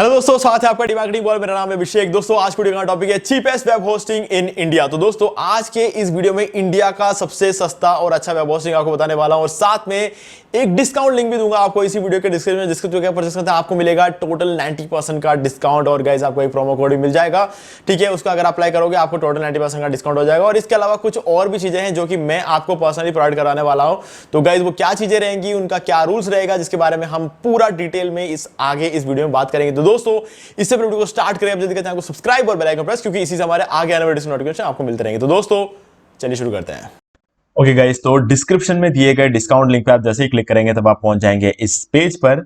Hello दोस्तों, स्वागत है आपका डिमार्केटिंग बॉल। मेरा नाम है अभिषेक। दोस्तों आज वीडियो का टॉपिक है cheapest web hosting in India. तो दोस्तों आज के इस वीडियो में इंडिया का सबसे सस्ता और अच्छा वेब होस्टिंग आपको बताने वाला हूं और साथ में एक डिस्काउंट लिंक भी दूंगा आपको इसी वीडियो के डिस्क्रिप्शन में, जिसके थ्रू परचेस करते हैं आपको मिलेगा टोटल 90% का डिस्काउंट और गाइस आपको एक प्रोमो कोड भी मिल जाएगा। ठीक है, उसका अगर अप्लाई करोगे आपको टोटल 90% का डिस्काउंट हो जाएगा। और इसके अलावा कुछ और भी चीजें हैं जो कि मैं आपको पर्सनली प्रोवाइड कराने वाला हूं। तो गाइस वो क्या चीजें रहेंगी, उनका क्या रूल्स रहेगा, जिसके बारे में हम पूरा डिटेल में आगे इस वीडियो में बात करेंगे। तो दोस्तों इससे वीडियो को स्टार्ट करें, आप जल्दी चैनल को सब्सक्राइब और बेल आइकन प्रेस, क्योंकि इसी से हमारे आगे आने वाले नोटिफिकेशन आपको मिलते रहेंगे। तो दोस्तों चलिए शुरू करते हैं। ओके गाइस, तो डिस्क्रिप्शन में दिए गए डिस्काउंट लिंक पे आप जैसे ही क्लिक करेंगे तब आप पहुंच जाएंगे इस पेज पर।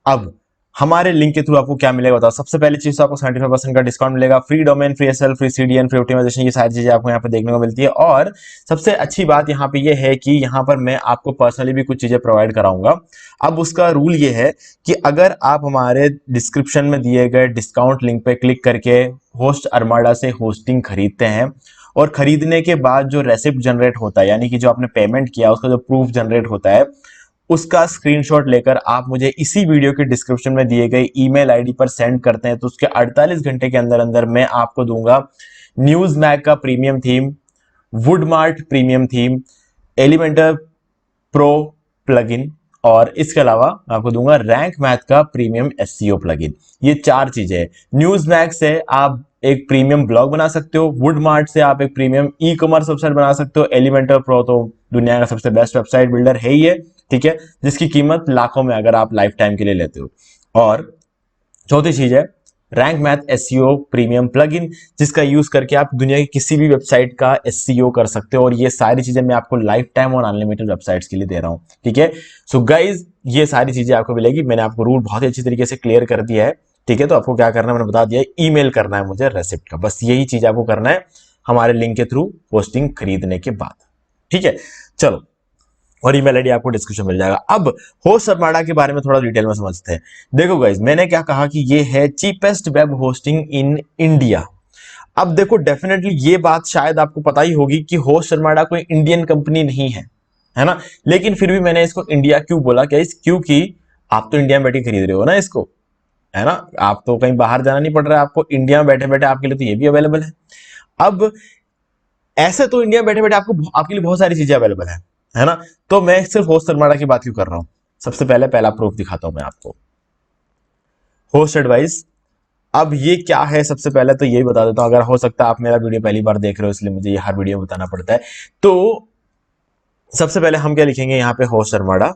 अब हमारे लिंक के थ्रू आपको क्या मिलेगा बताओ। सबसे पहली चीज तो आपको 75% का डिस्काउंट मिलेगा। Free domain, free SSL, free CDN, free optimisation, ये सारी चीजें आपको यहाँ पे देखने को मिलती है। और सबसे अच्छी बात यहाँ पे ये है कि यहाँ पर मैं आपको पर्सनली भी कुछ चीजें प्रोवाइड कराऊंगा। अब उसका रूल ये है कि अगर आप हमारे डिस्क्रिप्शन में दिए गए डिस्काउंट लिंक पे क्लिक करके होस्ट अरमाडा से होस्टिंग खरीदते हैं और खरीदने के बाद जो रेसिप्ट जनरेट होता है, यानी कि जो आपने पेमेंट किया उसका जो प्रूफ जनरेट होता है, उसका स्क्रीनशॉट लेकर आप मुझे इसी वीडियो के डिस्क्रिप्शन में दिए गए ईमेल आईडी पर सेंड करते हैं, तो उसके 48 घंटे के अंदर अंदर मैं आपको दूंगा न्यूज़मैग का premium theme, WoodMart premium theme, Elementor pro plugin और इसके अलावा आपको दूंगा रैंक मैथ का प्रीमियम एसईओ प्लगइन। ये चार चीजें। न्यूज़मैग से आप एक प्रीमियम ब्लॉग बना सकते हो, वुडमार्ट से आप एक प्रीमियम ई कॉमर्स वेबसाइट बना सकते हो, एलिमेंटर प्रो तो दुनिया का सबसे बेस्ट वेबसाइट बिल्डर है ही है, ठीक है, जिसकी कीमत लाखों में अगर आप लाइफ टाइम के लिए लेते हो। और चौथी चीज है rank Math SEO premium plugin, जिसका यूज करके आप दुनिया की किसी भी वेबसाइट का एसईओ कर सकते हो। और ये सारी चीजें मैं आपको लाइफ टाइम और अनलिमिटेड वेबसाइट्स के लिए दे रहा हूं, ठीक है। सो गाइज ये सारी चीजें आपको मिलेगी। मैंने आपको रूल बहुत ही अच्छी तरीके से क्लियर कर दिया है, ठीक है। तो आपको क्या करना है मैंने बता दिया, ईमेल करना है मुझे रेसिप्ट का, बस यही चीज आपको करना है हमारे लिंक के थ्रू होस्टिंग खरीदने के बाद, ठीक है। चलो, और ईमेल आईडी आपको डिस्क्रिप्शन मिल जाएगा। अब होस्ट अरमाडा के बारे में थोड़ा डिटेल में समझते हैं। देखो गाइज, मैंने क्या कहा कि ये है cheapest web hosting in India. अब देखो डेफिनेटली ये बात शायद आपको पता ही होगी कि होस्ट अरमाडा कोई इंडियन कंपनी नहीं है ना, लेकिन फिर भी मैंने इसको इंडिया क्यों बोला, क्या क्योंकि आप तो इंडिया में बैठे खरीद रहे हो ना इसको, है ना। आप तो कहीं बाहर जाना नहीं पड़ रहा है आपको, इंडिया में बैठे बैठे आपके लिए तो ये भी अवेलेबल है। अब ऐसे तो इंडिया में बैठे बैठे आपके लिए बहुत सारी चीजें अवेलेबल है ना। तो मैं सिर्फ होस्ट अरमाडा की बात क्यों कर रहा हूं। सबसे पहले पहला प्रूफ दिखाता हूं मैं आपको, होस्ट एडवाइस। अब ये क्या है, सबसे पहले तो यही बता देता हूं। अगर हो सकता है आप मेरा वीडियो पहली बार देख रहे हो इसलिए मुझे ये हर वीडियो में बताना पड़ता है। तो सबसे पहले हम क्या लिखेंगे यहाँ पे, होस्ट अरमाडा,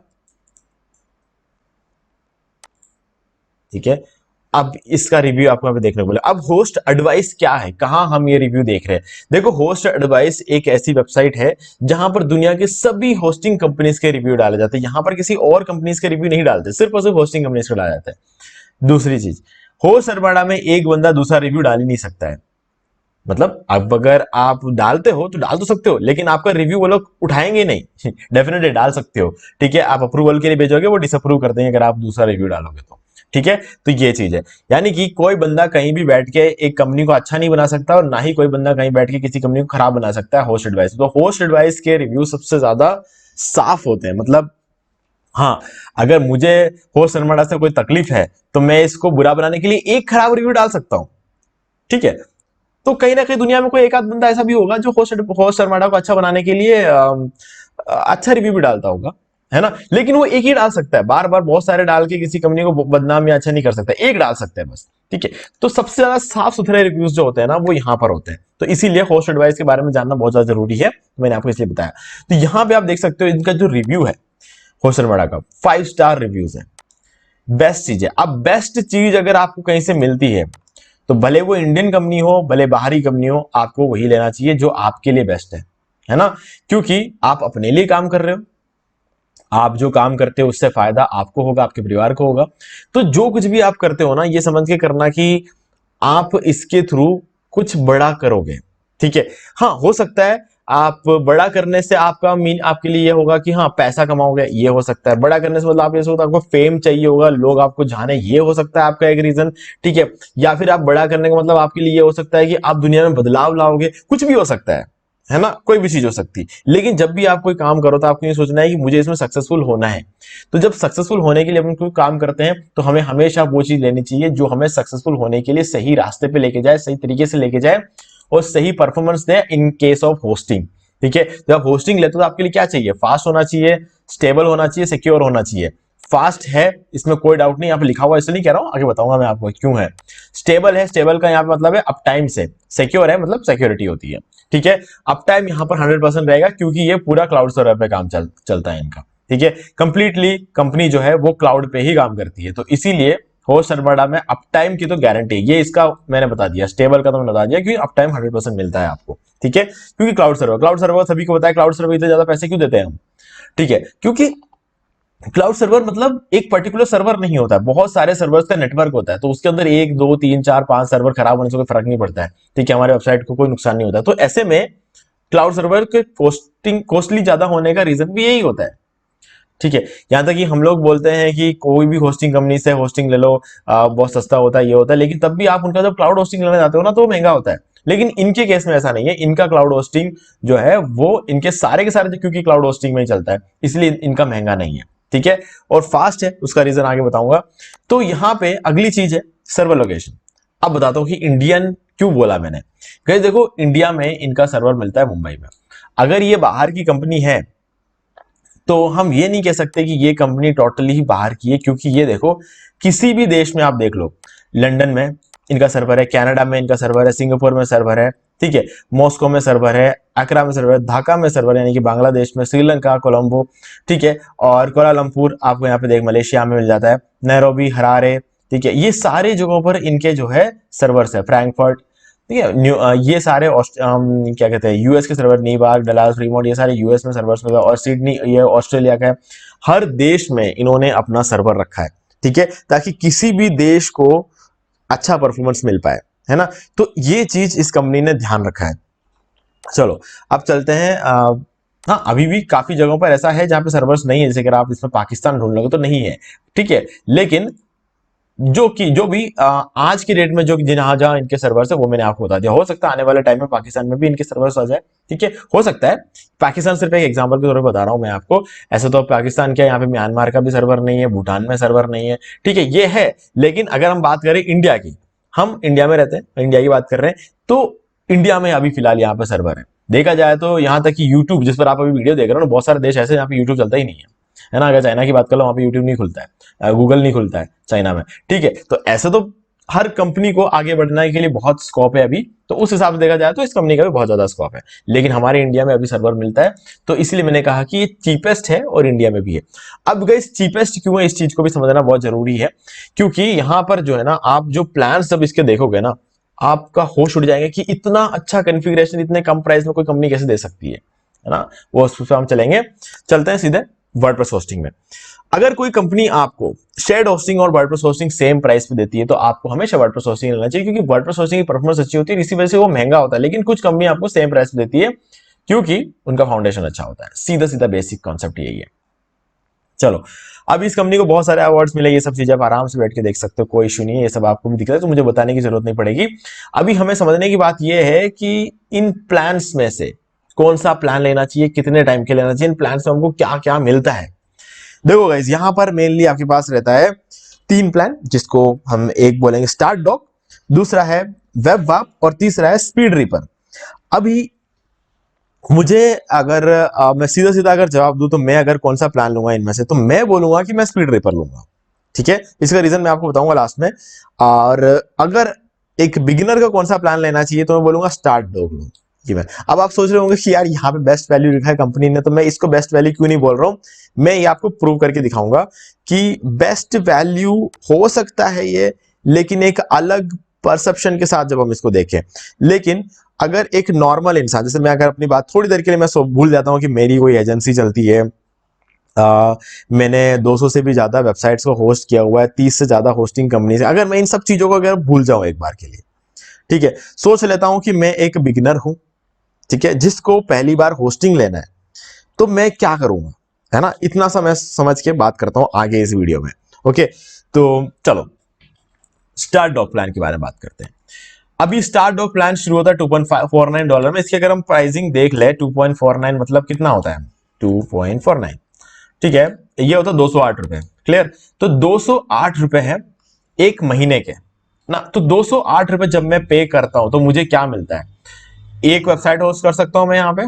ठीक है। अब इसका रिव्यू आपको यहाँ पे देखने को मिला। अब होस्ट एडवाइस क्या है, कहां हम ये रिव्यू देख रहे हैं। देखो होस्ट एडवाइस एक ऐसी वेबसाइट है जहां पर दुनिया के सभी होस्टिंग कंपनीज के रिव्यू डाले जाते हैं। यहां पर किसी और कंपनीज के रिव्यू नहीं डालते, सिर्फ और सिर्फ होस्टिंग कंपनीज को डाला जाता है। दूसरी चीज, होस्ट अरमाडा में एक बंदा दूसरा रिव्यू डाल ही नहीं सकता है। मतलब अब अगर आप डालते हो तो डाल तो सकते हो, लेकिन आपका रिव्यू वो लोग उठाएंगे नहीं। डेफिनेटली डाल सकते हो, ठीक है। आप अप्रूवल के लिए भेजोगे, वो डिसअप्रूव कर देंगे अगर आप दूसरा रिव्यू डालोगे तो, ठीक है। तो ये चीज है, यानी कि कोई बंदा कहीं भी बैठ के एक कंपनी को अच्छा नहीं बना सकता और ना ही कोई बंदा कहीं बैठ के किसी कंपनी को खराब बना सकता है होस्ट एडवाइस। तो होस्ट एडवाइस के रिव्यू सबसे ज्यादा साफ होते हैं। मतलब हाँ, अगर मुझे होस्ट अरमाडा से कोई तकलीफ है तो मैं इसको बुरा बनाने के लिए एक खराब रिव्यू डाल सकता हूं, ठीक है। तो कहीं ना कहीं दुनिया में कोई एक आध बंदा ऐसा भी होगा जो होस्ट अरमाडा को अच्छा बनाने के लिए अच्छा रिव्यू भी डालता होगा, है ना। लेकिन वो एक ही डाल सकता है, बार बार बहुत सारे डाल के किसी कंपनी को बदनाम या अच्छा नहीं कर सकता, एक डाल सकता है बस, ठीक है। तो सबसे ज्यादा साफ सुथरे रिव्यूज जो होते हैं ना वो यहां पर होते हैं। तो इसीलिए होस्ट एडवाइस के बारे में जानना बहुत ज्यादा जरूरी है, मैंने आपको इसलिए बताया। तो यहां पे आप देख सकते हो इनका जो रिव्यू है होस्ट अरमाडा का, 5 स्टार रिव्यूज है। बेस्ट चीज है। अब बेस्ट चीज अगर आपको कहीं से मिलती है तो भले वो इंडियन कंपनी हो भले बाहरी कंपनी हो, आपको वही लेना चाहिए जो आपके लिए बेस्ट है ना। क्योंकि आप अपने लिए काम कर रहे हो, आप जो काम करते हो उससे फायदा आपको होगा, आपके परिवार को होगा। तो जो कुछ भी आप करते हो ना, ये समझ के करना कि आप इसके थ्रू कुछ बड़ा करोगे, ठीक है। हाँ, हो सकता है आप बड़ा करने से आपका मीन आपके लिए ये होगा कि हाँ पैसा कमाओगे, ये हो सकता है। बड़ा करने से मतलब आप ये सोचते आपको फेम चाहिए होगा, लोग आपको जाने, ये हो सकता है आपका एक रीजन, ठीक है। या फिर आप बड़ा करने का मतलब आपके लिए ये हो सकता है कि आप दुनिया में बदलाव लाओगे, कुछ भी हो सकता है, है ना, कोई भी चीज हो सकती है। लेकिन जब भी आप कोई काम करो तो आपको ये सोचना है कि मुझे इसमें सक्सेसफुल होना है। तो जब सक्सेसफुल होने के लिए अपन कोई काम करते हैं तो हमें हमेशा वो चीज लेनी चाहिए जो हमें सक्सेसफुल होने के लिए सही रास्ते पे लेके जाए, सही तरीके से लेके जाए और सही performance they in case of hosting. ठीक है, जब आप होस्टिंग लेते हो तो आपके लिए क्या चाहिए? फास्ट होना चाहिए, स्टेबल होना चाहिए, सिक्योर होना चाहिए। फास्ट है, इसमें कोई डाउट नहीं, यहाँ पे लिखा हुआ इसलिए नहीं कह रहा हूं, आगे बताऊंगा मैं आपको क्यों है। स्टेबल है, स्टेबल का यहाँ पे मतलब है अप टाइम से। सिक्योर है मतलब सिक्योरिटी होती है। ठीक है, अप टाइम यहाँ पर 100% रहेगा क्योंकि ये पूरा क्लाउड सर्वर पे काम चलता है इनका। ठीक है, कंप्लीटली कंपनी जो है वो क्लाउड पे ही काम करती है, तो इसीलिए होस्ट सर्वरडा में अप टाइम की तो गारंटी, ये इसका मैंने बता दिया। स्टेबल का तो मैंने बता दिया क्योंकि अप टाइम 100% मिलता है आपको। ठीक है, क्योंकि क्लाउड सर्वर सभी को बताया, क्लाउड सर्वर इतने ज्यादा पैसे क्यों देते हैं हम? ठीक है, क्योंकि क्लाउड सर्वर मतलब एक पर्टिकुलर सर्वर नहीं होता है, बहुत सारे सर्वर्स का नेटवर्क होता है, तो उसके अंदर 1 2 3 4 5 सर्वर खराब होने से कोई फर्क नहीं पड़ता है। ठीक है, हमारे वेबसाइट को कोई नुकसान नहीं होता। तो ऐसे में क्लाउड सर्वर के कॉस्टली ज्यादा होने का रीजन भी यही होता है। ठीक है, यहां तक कि हम लोग बोलते हैं कि कोई भी होस्टिंग कंपनी से होस्टिंग ले लो, बहुत सस्ता होता है, ये होता है, लेकिन तब भी आप उनका जब क्लाउड होस्टिंग लेना चाहते हो ना तो वो महंगा होता है। लेकिन इनके केस में ऐसा नहीं है, इनका क्लाउड होस्टिंग जो है वो इनके सारे के सारे क्योंकि क्लाउड होस्टिंग में ही चलता है, इसलिए इनका महंगा नहीं है। ठीक है, और फास्ट है, उसका रीजन आगे बताऊंगा। तो यहां पे अगली चीज है सर्वर लोकेशन। अब बताता हूं कि इंडियन क्यों बोला मैंने। गाइस देखो, इंडिया में इनका सर्वर मिलता है मुंबई में। अगर ये बाहर की कंपनी है तो हम ये नहीं कह सकते कि ये कंपनी टोटली ही बाहर की है, क्योंकि ये देखो किसी भी देश में आप देख लो, लंदन में इनका सर्वर है, कनाडा में इनका सर्वर है, सिंगापुर में सर्वर है, ठीक है, मॉस्को में सर्वर है, अकरा में सर्वर है, ढाका में सर्वर है यानी कि बांग्लादेश में, श्रीलंका, कोलंबो, ठीक है, और कुआलालंपुर आपको यहाँ पे देख मलेशिया में मिल जाता है, नैरोबी, हरारे, ठीक है, ये सारे जगहों पर इनके जो है सर्वर्स है, फ्रैंकफर्ट, ठीक है, ये सारे क्या कहते हैं यूएस के सर्वर, न्यूयॉर्क, डलास, फ्रीमोंट, ये सारे यूएस में सर्वर्स में, और सिडनी ये ऑस्ट्रेलिया का है। हर देश में इन्होंने अपना सर्वर रखा है। ठीक है, ताकि किसी भी देश को अच्छा परफॉर्मेंस मिल पाए, है ना। तो ये चीज इस कंपनी ने ध्यान रखा है। चलो अब चलते हैं। हाँ, अभी भी काफी जगहों पर ऐसा है जहां पे सर्वर्स नहीं है, जैसे अगर आप इसमें पाकिस्तान ढूंढ लोगे तो नहीं है। ठीक है, लेकिन जो भी आज की डेट में जो जहां जहां इनके सर्वर्स है वो मैंने आपको बता दिया। हो सकता है आने वाले टाइम में पाकिस्तान में भी इनके सर्वर्स आ जाए। ठीक है, हो सकता है। पाकिस्तान सिर्फ एक एग्जांपल के तौर पर बता रहा हूं मैं आपको। ऐसे तो पाकिस्तान क्या, यहाँ पे म्यांमार का भी सर्वर नहीं है, भूटान में सर्वर नहीं है, ठीक है, ये है। लेकिन अगर हम बात करें इंडिया की, हम इंडिया में रहते हैं, इंडिया की बात कर रहे हैं, तो इंडिया में अभी फिलहाल यहाँ पे सर्वर है। देखा जाए तो यहाँ तक कि यूट्यूब, जिस पर आप अभी वीडियो देख रहे हो ना, बहुत सारे देश ऐसे यहाँ पे यूट्यूब चलता ही नहीं है ना। अगर चाइना की बात कर लो, वहां पे यूट्यूब नहीं खुलता है, गूगल नहीं खुलता है चाइना में। ठीक है, तो ऐसे तो हर कंपनी को आगे बढ़ने के लिए बहुत स्कोप है अभी, तो उस हिसाब से देखा जाए तो इस कंपनी का भी बहुत ज्यादा स्कोप है। लेकिन हमारे इंडिया में अभी सर्वर मिलता है, तो इसलिए मैंने कहा कि ये चीपेस्ट है और इंडिया में भी है। अब गाइस चीपेस्ट क्यों है, इस चीज को भी समझना बहुत जरूरी है, क्योंकि यहां पर जो है ना, आप जो प्लान जब इसके देखोगे ना, आपका होश उड़ जाएंगे कि इतना अच्छा कॉन्फ़िगरेशन इतने कम प्राइस में कोई कंपनी कैसे दे सकती है ना। वो उस पर हम चलते हैं सीधे वर्डप्रेस होस्टिंग में। अगर कोई कंपनी आपको शेयर्ड होस्टिंग और वर्डप्रेस होस्टिंग सेम प्राइस पे देती है तो आपको हमेशा वर्डप्रेस होस्टिंग लेना चाहिए, क्योंकि वर्डप्रेस होस्टिंग की परफॉर्मेंस अच्छी होती है, इसी वजह से वो महंगा होता है। लेकिन कुछ कंपनी आपको सेम प्राइस पे देती है क्योंकि उनका फाउंडेशन अच्छा होता है। सीधा सीधा बेसिक कॉन्सेप्ट यही है। चलो, अब इस कंपनी को बहुत सारे अवार्ड्स मिले, ये सब चीजें आप आराम से बैठ के देख सकते हो, कोई इशू नहीं है, ये सब आपको भी दिख रहा है, तो मुझे बताने की जरूरत नहीं पड़ेगी। अभी हमें समझने की बात यह है कि इन प्लान्स में से कौन सा प्लान लेना चाहिए, कितने टाइम के लेना चाहिए, इन प्लान में हमको क्या क्या मिलता है। देखो गाइस, यहां पर मेनली आपके पास रहता है 3 प्लान, जिसको हम एक बोलेंगे स्टार्ट डॉक, दूसरा है वेब वाप और तीसरा है स्पीड रीपर। अभी मुझे अगर मैं सीधा सीधा अगर जवाब दूं तो मैं अगर कौन सा प्लान लूंगा इनमें से, तो मैं बोलूंगा कि मैं स्पीड रीपर लूंगा। ठीक है, इसका रीजन मैं आपको बताऊंगा लास्ट में। और अगर एक बिगिनर का कौन सा प्लान लेना चाहिए तो मैं बोलूंगा स्टार्ट डॉक लो। अब आप सोच रहे होंगे कि यार यहाँ पे बेस्ट वैल्यू लिखा है कंपनी ने, तो मैं इसको बेस्ट वैल्यू क्यों नहीं बोल रहा हूं। मैं ये आपको प्रूव करके दिखाऊंगा कि बेस्ट वैल्यू हो सकता है ये, लेकिन एक अलग परसेप्शन के साथ जब हम इसको देखें। लेकिन अगर एक नॉर्मल इंसान, जैसे मैं अगर अपनी बात थोड़ी देर के लिए मैं भूल जाता हूं कि मेरी कोई एजेंसी चलती है, मैंने 200 से भी ज्यादा वेबसाइट्स को होस्ट किया हुआ है, 30 से ज्यादा होस्टिंग कंपनी से, अगर मैं इन सब चीजों को अगर भूल जाऊं एक बार के लिए, ठीक है, सोच लेता हूं कि मैं एक बिगिनर हूं, ठीक है, जिसको पहली बार होस्टिंग लेना है, तो मैं क्या करूंगा, है ना। इतना सा मैं समझ के बात करता हूं आगे इस वीडियो में। ओके, तो चलो स्टार्ट डॉक प्लान के बारे में बात करते हैं। अभी स्टार डॉक प्लान शुरू होता है $2.49 में। इसकी अगर हम प्राइसिंग देख ले 2.49 मतलब कितना होता है 2.49, ठीक है, ये होता है 208 रुपए। क्लियर? तो 208 रुपए है एक महीने के ना। तो 208 रुपए जब मैं पे करता हूं तो मुझे क्या मिलता है? एक वेबसाइट होस्ट कर सकता हूं मैं यहाँ पे,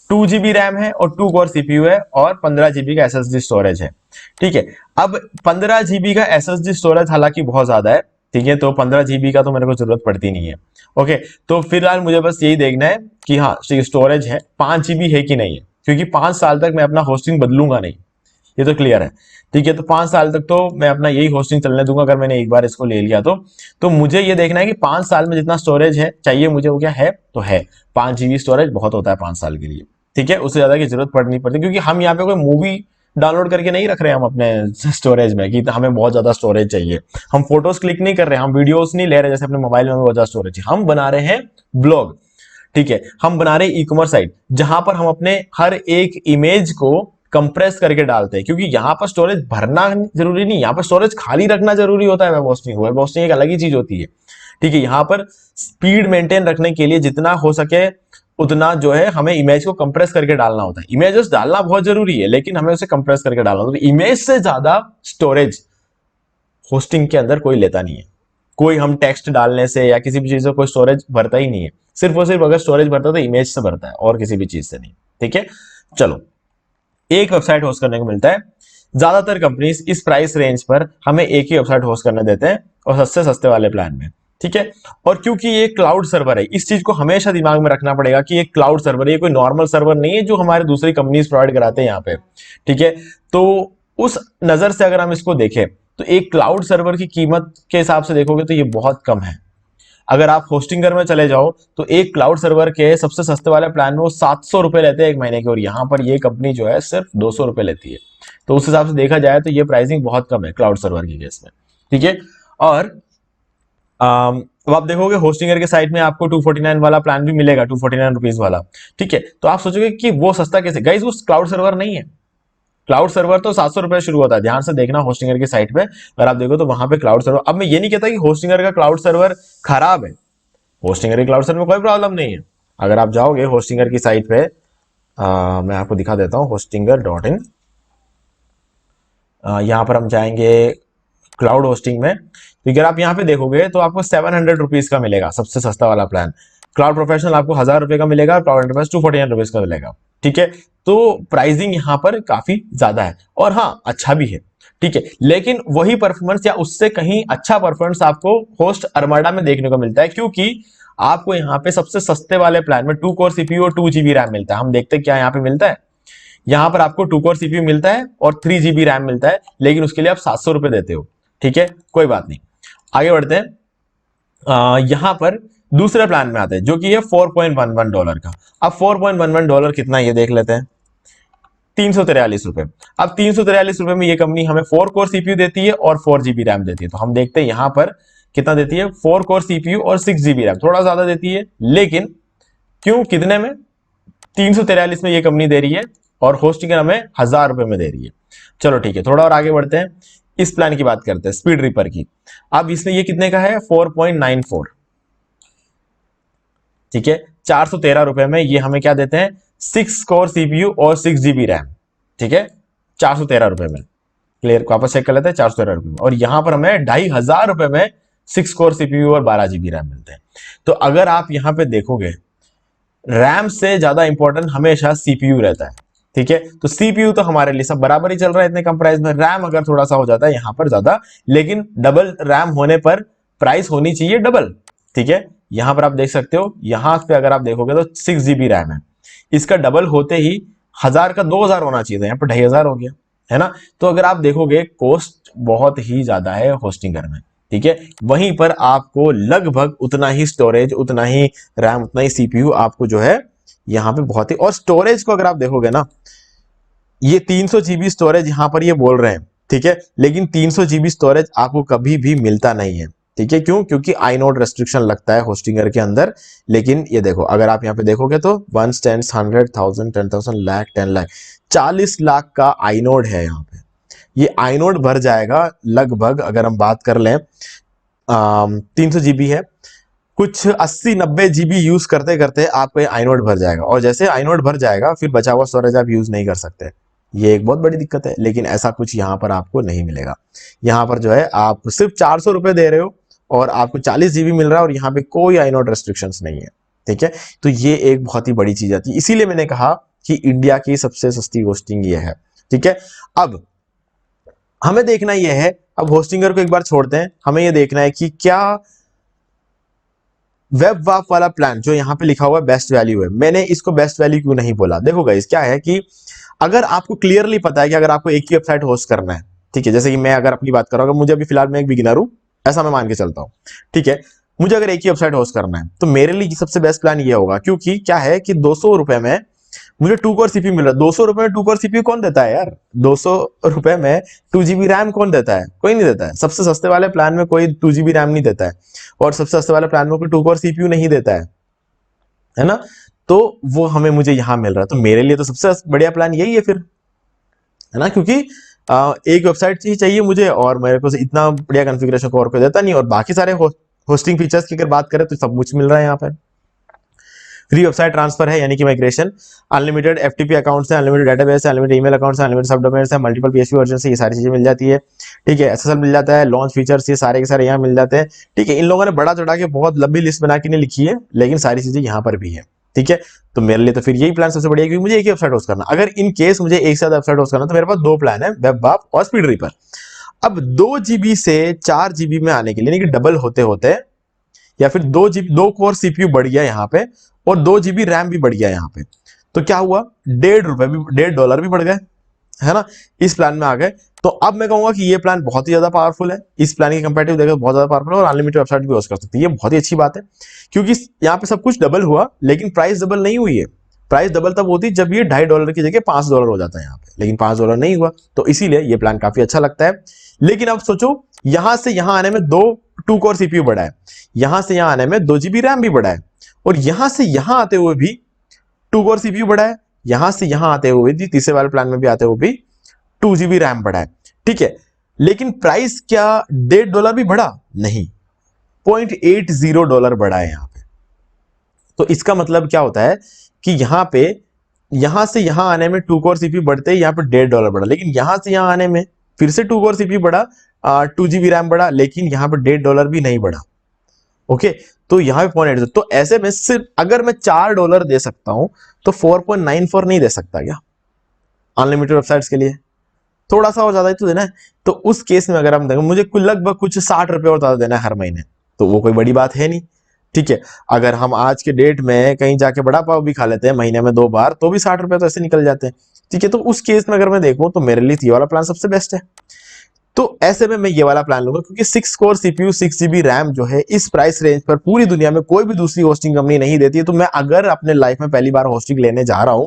2 GB रैम है और 2 कोर सीपीयू है और 15 GB का एसएसडी स्टोरेज है। ठीक है, अब 15 GB का एसएसडी स्टोरेज हालांकि बहुत ज्यादा है, ठीक है, तो 15 GB का तो मेरे को जरूरत पड़ती नहीं है। ओके, तो फिलहाल मुझे बस यही देखना है कि हाँ स्टोरेज है 5 GB है कि नहीं है, क्योंकि 5 साल तक मैं अपना होस्टिंग बदलूंगा नहीं, ये तो क्लियर है। ठीक है, तो 5 साल तक तो मैं अपना यही होस्टिंग चलने दूंगा अगर मैंने एक बार इसको ले लिया तो मुझे ये देखना है कि 5 साल में जितना स्टोरेज है चाहिए मुझे वो क्या है तो है 5 GB स्टोरेज बहुत होता है 5 साल के लिए। ठीक है, उससे ज्यादा की जरूरत पड़नी पड़ती, क्योंकि हम यहाँ पे कोई मूवी डाउनलोड करके नहीं रख रहे हैं हम अपने स्टोरेज में कि हमें बहुत ज्यादा स्टोरेज चाहिए। हम फोटोज क्लिक नहीं कर रहे हैं, हम वीडियोस नहीं ले रहे जैसे अपने मोबाइल में बहुत ज्यादा स्टोरेज है। हम बना रहे हैं ब्लॉग, ठीक है, हम बना रहे ई कॉमर्स साइट जहां पर हम अपने हर एक इमेज को कंप्रेस करके डालते हैं, क्योंकि यहां पर स्टोरेज भरना जरूरी नहीं, यहां पर स्टोरेज खाली रखना जरूरी होता है। वेब होस्टिंग एक अलग ही चीज होती है। ठीक है, यहां पर स्पीड मेंटेन रखने के लिए जितना हो सके उतना जो है हमें इमेज को कंप्रेस करके डालना होता है। इमेजेस डालना बहुत जरूरी है लेकिन हमें उसे कंप्रेस करके डालना होता है। इमेज से ज्यादा स्टोरेज होस्टिंग के अंदर कोई लेता नहीं है। कोई हम टेक्स्ट डालने से या किसी भी चीज से कोई स्टोरेज भरता ही नहीं है। सिर्फ और सिर्फ अगर स्टोरेज भरता तो इमेज से भरता है और किसी भी चीज से नहीं। ठीक है, चलो, एक वेबसाइट होस्ट करने को मिलता है। ज्यादातर कंपनीज इस प्राइस रेंज पर हमें एक ही वेबसाइट होस्ट करने देते हैं और सस्ते सस्ते वाले प्लान में। ठीक है, और क्योंकि ये क्लाउड सर्वर है, इस चीज को हमेशा दिमाग में रखना पड़ेगा कि ये क्लाउड सर्वर है, ये कोई नॉर्मल सर्वर नहीं है जो हमारे दूसरी कंपनीज प्रोवाइड कराते हैं यहाँ पे। ठीक है, तो उस नजर से अगर हम इसको देखें तो एक क्लाउड सर्वर की कीमत के हिसाब से देखोगे तो ये बहुत कम है। अगर आप होस्टिंगर में चले जाओ तो एक क्लाउड सर्वर के सबसे सस्ते वाले प्लान में वो 700 रुपए लेते हैं एक महीने के, और यहां पर ये कंपनी जो है सिर्फ 200 रुपए लेती है। तो उस हिसाब से देखा जाए तो ये प्राइसिंग बहुत कम है क्लाउड सर्वर की केस में। ठीक है, और अब आप देखोगे होस्टिंगर के साइट में आपको 249 वाला प्लान भी मिलेगा, 249 रुपीज वाला। ठीक है, तो आप सोचोगे कि वो सस्ता कैसे? गाइस वो क्लाउड सर्वर नहीं है। क्लाउड सर्वर तो 700 रुपए शुरू होता है, ध्यान से देखना होस्टिंगर की साइट पे अगर आप देखो तो वहां पे क्लाउड सर्वर। अब मैं ये नहीं कहता कि होस्टिंगर का क्लाउड सर्वर खराब है, होस्टिंगर की क्लाउड सर्वर में कोई प्रॉब्लम नहीं है। अगर आप जाओगे होस्टिंगर की साइट पे, मैं आपको दिखा देता हूं hostinger.in, यहां पर हम जाएंगे क्लाउड होस्टिंग में, तो अगर आप यहां पे देखोगे तो आपको 700 रुपीज का मिलेगा सबसे सस्ता वाला प्लान। क्लाउड प्रोफेशनल आपको 1000 रुपए का मिलेगा, क्लाउड एंटरप्राइज 249 रुपीज का मिलेगा। ठीक है, तो प्राइसिंग यहां पर काफी ज्यादा है और हाँ अच्छा भी है। ठीक है, लेकिन वही परफॉर्मेंस या उससे कहीं अच्छा परफॉर्मेंस आपको होस्ट अर्माडा में देखने को मिलता है, क्योंकि आपको यहाँ पे सबसे सस्ते वाले प्लान में 2 कोर सीपीयू और 2 GB रैम मिलता है। हम देखते हैं क्या यहाँ पे मिलता है। यहाँ पर आपको 2 कोर सीपीयू मिलता है और 3 GB रैम मिलता है, लेकिन उसके लिए आप 700 रुपए देते हो। ठीक है, कोई बात नहीं, आगे बढ़ते हैं। यहां पर दूसरे प्लान में आते हैं जो कि है $4.11 का। अब $4.11 कितना ये देख लेते हैं, 343 रुपए। अब 343 रुपए में ये कंपनी हमें 4 कोर सीपीयू देती है और 4 GB रैम देती है। तो हम देखते हैं यहां पर कितना देती है, 4 कोर सीपीयू और 6 GB रैम, थोड़ा ज्यादा देती है, लेकिन क्यों कितने में? 343 में ये कंपनी दे रही है और होस्टिंग हमें 1000 रुपए में दे रही है। चलो ठीक है, थोड़ा और आगे बढ़ते हैं, इस प्लान की बात करते हैं स्पीड रिपर की। अब इसमें ये कितने का है, 4.94। ठीक है, 413 रुपए में ये हमें क्या देते हैं, 6 कोर सीपीयू और 6 GB रैम। ठीक है, 413 रुपए में। क्लियर, वापस चेक कर लेते हैं, 413 रुपए में, और यहां पर हमें 2500 रुपए में 6 कोर सीपीयू और 12 GB रैम मिलते हैं। तो अगर आप यहां पे देखोगे, रैम से ज्यादा इंपॉर्टेंट हमेशा सीपीयू रहता है। ठीक है, तो सीपीयू तो हमारे लिए सब बराबर ही चल रहा है इतने कम प्राइस में, रैम अगर थोड़ा सा हो जाता है यहां पर ज्यादा, लेकिन डबल रैम होने पर प्राइस होनी चाहिए डबल। ठीक है, यहां पर आप देख सकते हो, यहां पे अगर आप देखोगे तो 6 GB रैम है, इसका डबल होते ही 1000 का 2000 होना चाहिए था, यहाँ पर 2500 हो गया, है ना। तो अगर आप देखोगे कॉस्ट बहुत ही ज्यादा है होस्टिंगर में। ठीक है, वहीं पर आपको लगभग उतना ही स्टोरेज, उतना ही रैम, उतना ही सीपीयू आपको जो है यहाँ पे बहुत ही, और स्टोरेज को अगर आप देखोगे ना, ये 300 GB स्टोरेज यहां पर ये बोल रहे हैं। ठीक है, लेकिन 300 GB स्टोरेज आपको कभी भी मिलता नहीं है। ठीक है, क्यों? क्योंकि आईनोड रेस्ट्रिक्शन लगता है होस्टिंगर के अंदर। लेकिन ये देखो, अगर आप यहाँ पे देखोगे तो 1 10 100 1000 10,000 लाख 10 लाख 40 लाख का आईनोड है यहाँ पे। ये आईनोड भर जाएगा लगभग, अगर हम बात कर लें 300 GB है, कुछ 80-90 जीबी यूज करते करते आपका आइनोड भर जाएगा, और जैसे आइनोड भर जाएगा फिर बचा हुआ स्टोरेज आप यूज नहीं कर सकते। ये एक बहुत बड़ी दिक्कत है, लेकिन ऐसा कुछ यहाँ पर आपको नहीं मिलेगा। यहाँ पर जो है आप सिर्फ 400 रुपए दे रहे हो और आपको 40 जीबी मिल रहा है, और यहाँ पे कोई आइनोड रेस्ट्रिक्शंस नहीं है। ठीक है, तो ये एक बहुत ही बड़ी चीज आती है, इसीलिए मैंने कहा कि इंडिया की सबसे सस्ती होस्टिंग ये है। ठीक है, अब हमें देखना यह है, अब होस्टिंगर को एक बार छोड़ते हैं, हमें यह देखना है कि क्या वेब वाप वाला प्लान जो यहाँ पे लिखा हुआ है बेस्ट वैल्यू है। मैंने इसको बेस्ट वैल्यू क्यों नहीं बोला, देखो गाइस क्या है कि अगर आपको क्लियरली पता है कि अगर आपको एक ही वेबसाइट होस्ट करना है, ठीक है, जैसे कि मैं अगर अपनी बात कर रहा हूँ, मुझे अभी फिलहाल मैं एक बिगिनर हूं, ऐसा मैं मान के चलता हूँ। ठीक है, मुझे अगर एक ही वेबसाइट होस्ट करना है तो मेरे लिए सबसे बेस्ट प्लान ये होगा, क्योंकि क्या है कि 200 रुपए में मुझे 2 कोर सीपीयू मिल रहा है। 200 रुपए में 2 कोर सीपीयू कौन देता है यार? 200 रुपए में 2 जीबी रैम कौन देता है? कोई नहीं देता है। सबसे सस्ते वाले प्लान में कोई 2 जीबी रैम नहीं देता है, और सबसे सस्ते वाले प्लान में कोई 2 कोर सीपीयू नहीं देता है ना? तो वो हमें मुझे यहां मिल रहा है, तो मेरे लिए तो सबसे बढ़िया प्लान यही है फिर, है ना? क्योंकि एक वेबसाइट ही चाहिए मुझे, और मेरे को इतना बढ़िया कॉन्फ़िगरेशन को और कोई देता नहीं, और बाकी सारे होस्टिंग फीचर्स की अगर बात करें तो सब कुछ मिल रहा है यहाँ पर। फ्री वेबसाइट ट्रांसफर है, यानी कि माइग्रेशन, अनलिमिटेड एफटीपी अकाउंट्स है, अनलिमिटेड डेटाबेस है, अनलिमिटेड ईमेल अकाउंट्स है, अनलिमिटेड सब डोमेन्स है, मल्टीपल पीएचपी वर्जन से, ये सारी चीजें मिल जाती है। ठीक है, एसएसएल मिल जाता है, लॉन्च फीचर्स ये सारे के सारे यहाँ मिल जाते हैं। ठीक है, इन लोगों ने बड़ा चढ़ा के बहुत लंबी लिस्ट बना के नहीं लिखी है, लेकिन सारी चीजें यहाँ पर भी है। ठीक है, तो मेरे लिए तो फिर यही प्लान सबसे बढ़िया है, क्योंकि मुझे एक ही वेबसाइट होस्ट करना। अगर इन केस मुझे एक साथ वेबसाइट होस्ट करना तो मेरे पास 2 प्लान है, वेब वाप और स्पीड रीपर। अब 2 जीबी से 4 जीबी में आने के लिए, यानी कि डबल होते होते, या फिर 2 जीबी 2 कोर सीपीयू बढ़ गया यहाँ पे, और 2 जीबी रैम भी बढ़ गया यहाँ पे, तो क्या हुआ? $1.50 भी बढ़ गए, है ना? इस प्लान में आ गए। तो अब मैं कहूंगा कि ये प्लान बहुत ही ज्यादा पावरफुल है, इस प्लान के कंपैरेटिव देखो बहुत ज्यादा पावरफुल है, और अनलिमिटेड वेबसाइट भी होस्ट कर सकती है। ये बहुत ही अच्छी बात है, क्योंकि यहाँ पे सब कुछ डबल हुआ, लेकिन प्राइस डबल नहीं हुई है। प्राइस डबल तब होती जब ये $2.50 की जगह $5 हो जाता है यहाँ पे, लेकिन $5 नहीं हुआ, तो इसीलिए ये प्लान काफी अच्छा लगता है। लेकिन अब सोचो, यहां से यहां आने में 2 कोर सीपीयू बढ़ा है, यहां से यहां आने में 2 जीबी रैम भी बढ़ा है, और यहां से यहां आते हुए भी 2 कोर सीपीयू बढ़ा है, यहां से यहां आते हुए भी, तीसरे वाले प्लान में भी आते हुए भी 2 जीबी रैम बढ़ा है। ठीक है, लेकिन प्राइस क्या $1.50 भी बढ़ा? नहीं, $0.80 बढ़ा है यहां पे। तो इसका मतलब क्या होता है कि यहां पे, यहां से यहां आने में 2 कोर सीपीयू बढ़ते ही यहां पे $1.50 बढ़ा, लेकिन यहां से यहां आने में फिर से 2 कोर सीपीयू बढ़ा, 2 जीबी रैम बढ़ा, लेकिन यहां पे $1.50 भी नहीं बढ़ा। ओके, तो यहां पे 0.8, तो ऐसे में सिर्फ अगर मैं $4 दे सकता हूं तो 4.94 नहीं दे सकता क्या अनलिमिटेड वेबसाइट्स के लिए? थोड़ा सा और ज्यादा ही तो देना है। तो उस केस में अगर हम देखें, मुझे कुल लगभग कुछ 60 रुपए और ज्यादा देना है हर महीने, तो वो कोई बड़ी बात है नहीं। ठीक है, अगर हम आज के डेट में कहीं जाके बड़ा पाव भी खा लेते हैं महीने में 2 बार, तो भी 60 रुपए तो ऐसे निकल जाते हैं। ठीक है, तो उस केस में अगर मैं देखूं तो मेरे लिए ये वाला प्लान सबसे बेस्ट है। तो ऐसे में मैं ये वाला प्लान लूंगा, क्योंकि 6 कोर सीपीयू 6 जीबी रैम जो है इस प्राइस रेंज पर पूरी दुनिया में कोई भी दूसरी होस्टिंग कंपनी नहीं देती है। तो मैं अगर अपने लाइफ में पहली बार होस्टिंग लेने जा रहा हूं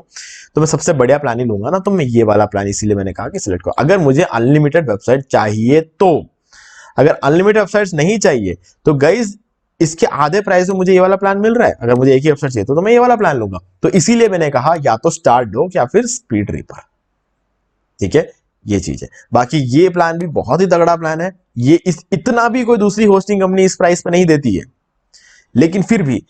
तो मैं सबसे बढ़िया प्लान ही लूंगा ना, तो मैं ये वाला प्लान इसीलिए मैंने कहा कि सिलेक्ट करो। अगर मुझे अनलिमिटेड वेबसाइट चाहिए तो, अगर अनलिमिटेड वेबसाइट्स नहीं चाहिए तो गाइज इसके आधे प्राइस में मुझे ये वाला प्लान मिल रहा है। अगर मुझे एक ही वेबसाइट चाहिए तो मैं ये वाला प्लान लूंगा। तो इसीलिए मैंने कहा या तो स्टारडॉक या फिर स्पीड रीपर। ठीक है, ये चीज है। बाकी ये प्लान भी बहुत ही तगड़ा प्लान है, ये इतना भी कोई दूसरी होस्टिंग कंपनी इस प्राइस पे नहीं देती है, लेकिन फिर भी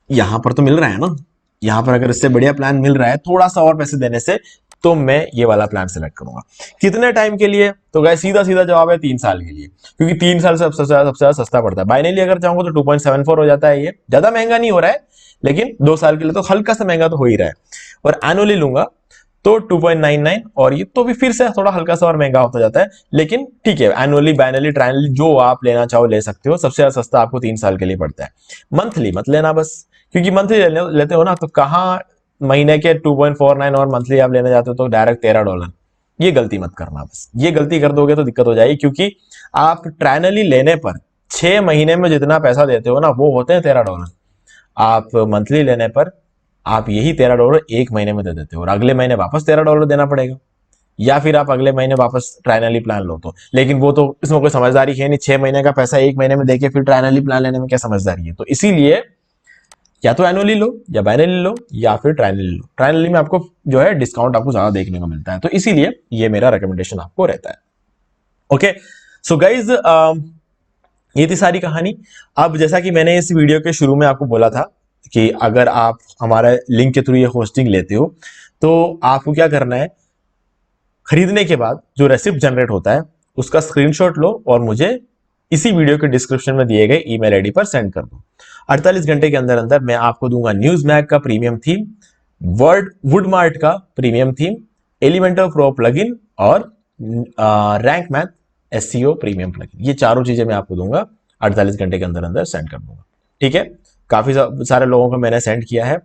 यहां पर तो मिल रहा है ना। यहां पर अगर इससे बढ़िया प्लान मिल रहा है थोड़ा सा और पैसे देने से, तो मैं ये वाला प्लान सेलेक्ट करूंगा। कितने टाइम के लिए? तो गाइस सीधा सीधा जवाब है 3 साल के लिए, क्योंकि 3 साल से सबसे ज्यादा सस्ता पड़ता है। बाइनरी अगर चाहूंगा तो 2.74 हो जाता है, ये ज्यादा महंगा नहीं हो रहा है, लेकिन 2 साल के लिए तो हल्का सा महंगा तो हो ही रहा है। और एनुअली लूंगा तो 2.99, और ये तो भी फिर से थोड़ा हल्का सा और महंगा होता जाता है, लेकिन ठीक है, एनुअली बाइनरी ट्रायनली जो आप लेना चाहो ले सकते हो। सबसे ज्यादा सस्ता आपको 3 साल के लिए पड़ता है। मंथली मत लेना बस, क्योंकि मंथली लेते हो ना तो कहाँ महीने के 2.49 और मंथली आप लेने जाते हो तो डायरेक्ट $13। ये गलती मत करना, बस ये गलती कर दोगे तो दिक्कत हो जाएगी, क्योंकि आप ट्रायनली लेने पर 6 महीने में जितना पैसा देते हो ना वो होते हैं $13। आप मंथली लेने पर आप यही $13 एक महीने में दे देते हो, और अगले महीने वापस $13 देना पड़ेगा, या फिर आप अगले महीने वापस ट्रायनली प्लान लो तो। लेकिन वो तो इसमें कोई समझदारी है नहीं, 6 महीने का पैसा एक महीने में देके फिर ट्रायनली प्लान लेने में क्या समझदारी है? तो इसीलिए या तो एनुअली लो या बाइनरी लो या फिर ट्रायनली लो। ट्रायनली में आपको जो है डिस्काउंट आपको ज्यादा देखने को मिलता है, तो इसीलिए ये मेरा रिकमेंडेशन आपको रहता है। ओके, सो गाइज ये थी सारी कहानी। अब जैसा कि मैंने इस वीडियो के शुरू में आपको बोला था कि अगर आप हमारा लिंक के थ्रू ये होस्टिंग लेते हो तो आपको क्या करना है, खरीदने के बाद जो रेसिप्ट जनरेट होता है उसका स्क्रीनशॉट लो और मुझे इसी वीडियो के डिस्क्रिप्शन में दिए गए ईमेल आईडी पर सेंड कर दो। 48 घंटे के अंदर अंदर मैं आपको दूंगा न्यूज़मैग का प्रीमियम थीम, वुडमार्ट का premium theme, Elementor pro plugin और Rank Math SEO premium plugin. ये चारों चीजें मैं आपको दूंगा, 48 घंटे के अंदर अंदर सेंड कर दूंगा। ठीक है, काफी सारे लोगों को मैंने सेंड किया है।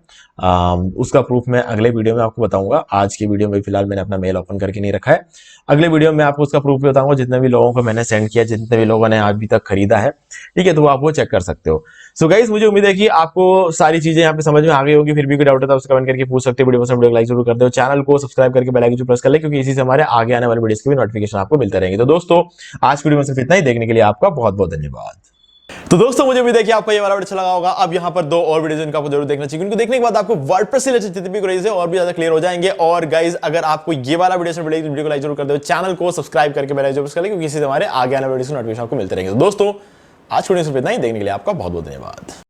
उसका प्रूफ मैं अगले वीडियो में आपको बताऊंगा। आज की वीडियो में फिलहाल मैंने अपना मेल ओपन करके नहीं रखा है। अगले वीडियो में आपको उसका प्रूफ भी बताऊंगा, जितने भी लोगों को मैंने सेंड किया, जितने भी लोगों ने अभी तक खरीदा है। ठीक है, तो आप वो चेक कर सकते हो। सो गाइस, मुझे उम्मीद है कि आपको सारी चीजें यहाँ पे समझ में आ गई होगी। फिर भी कोई डाउट है तो उससे कमेंट करके पूछ सकते हो। वीडियो पसंद वीडियो लाइक जरूर कर दो, चैनल को सब्सक्राइब करके बेल आइकन प्रेस कर ले, क्योंकि इसी से हमारे आगे आने वाले वीडियोस के भी नोटिफिकेशन आपको मिलते रहेंगे। तो दोस्तों, आज वीडियो में सिर्फ इतना ही। देखने के लिए आपका बहुत बहुत धन्यवाद। तो दोस्तों, मुझे उम्मीद है कि आपको ये वाला वीडियो अच्छा लगा होगा। अब यहाँ पर 2 और वीडियोस इनका आपको जरूर देखना चाहिए, उनको देखने के बाद आपको वर्डप्रेस से रिलेटेड जितनी भी क्वेरीज है और भी ज्यादा क्लियर हो जाएंगे। और गाइस, अगर आपको ये वाला वीडियो को लाइक जरूर कर दो, चैनल को सब्सक्राइब करके बेल आइकन जरूर प्रेस कर ले, क्योंकि इससे हमारे आगे आने वाले वीडियोस के नोटिफिकेशन आपको मिलते रहेंगे। तो दोस्तों, आज वीडियो सिर्फ इतना ही। देखने के लिए आपका बहुत बहुत धन्यवाद।